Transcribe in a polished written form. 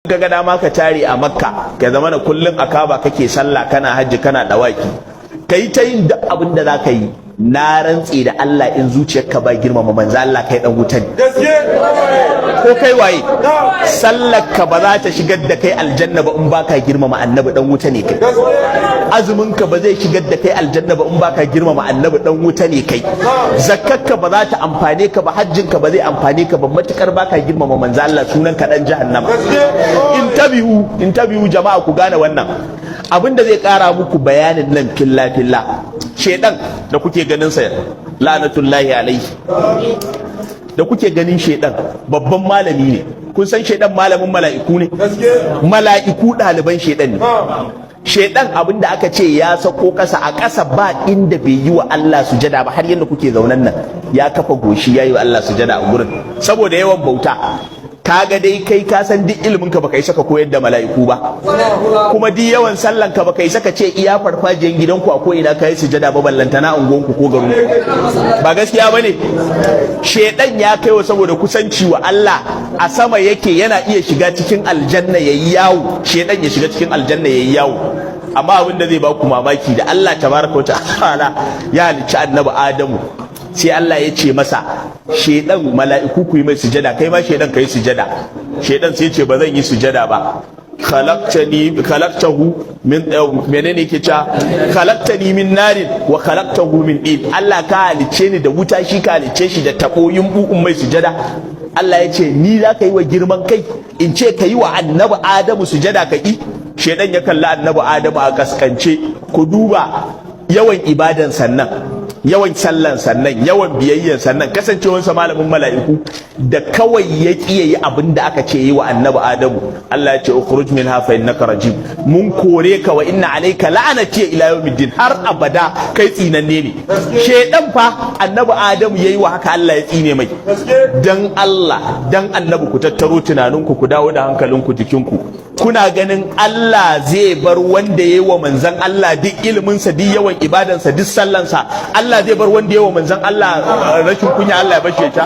Kaga dama ka tare a Makka ka zama na kullun a Kaaba kake sallah kana hajji kana dawaki kai ta yin duk abin da zaka yi na rantsi da Allah in zuciyarka ba girmama manzo Allah kai dan wuta ne ko kai waye sallar ka ba za ta shigar da kai aljanna ba in baka girmama annabi dan wuta ne kai azumin ka ba zai shigar da kai aljanna ba in baka girmama annabi dan wuta ne kai zakkar ka ba za ta amfane ka ba hajjin ka ba zai amfane ka ba matukar baka girmama manzo Allah sunan ka dan jahannama intabihu jama'a ku gane wannan abinda zai kara muku bayanin nan filla shedan da kuke ganin sa la'natullahi alaihi da kuke ganin shedan babban malami ne kun san shedan malamin mala'iku ne mala'iku ɗaliban shedan ne shedan abinda aka ce ya sako kasa a kasa ba inda bai yi wa Allah sujada ba har yanda kuke zaunan nan ya kafa goshi yayi wa Allah sujada a gurin saboda yawan bauta kaga dai kai ka san duk ilimin ka baka yi saka koyar da mala'iku ba kuma duk yawan sallan ka baka yi saka ce iya farfajiyan gidanku a ko ina kai sujada ba ballantana ungonku ko garin ba gaskiya bane shedan ya kaiwa saboda kusanci wa Allah a sama yake yana iya shiga cikin aljanna yayi yawo shedan ya shiga cikin aljanna yayi yawo amma abin da zai ba ku mamaki da Allah tabaraka wa ta'ala ya halicci annabi Adamu sai Allah ya ce masa shedan mala'iku ku yi mai sujada kai ma shedan kai sujada shedan sai ya ce ba zan yi sujada ba khalaqtahu min menene yake cewa khalaqtani min narin wa khalaqtahu min din Allah ka halice ni da wuta shi ka halice shi da tabo yumbu mai sujada Allah ya ce ni za ka yi wa girman kai in ce ka yi wa annabi Adamu sujada ka yi shedan ya kalli annabi Adamu a kaskance ku duba yawan ibadan sannan yawan sallan sannan yawan biyayyan sannan kasancewarsa malamin mala'iku da kawai ya yi abin da aka ce yi wa annabi Adamu Allah ya ce ukhruj minha fa innaka rajim mun kore ka wa inna alayka la'anati ila yawmiddin har abada kai tsinanne ne shedan fa annabi Adamu yayi wa haka Allah ya tsine mai dan Allah dan annabi ku tattaro tunaninku ku dawo da hankalinku jikinku kuna ganin Allah zai bar wanda yayi wa manzon Allah duk iliminsa duk yawan ibadansa duk sallansa Allah zai bar wanda yayi wa manzon Allah rashin kunya Allah ya bashe ta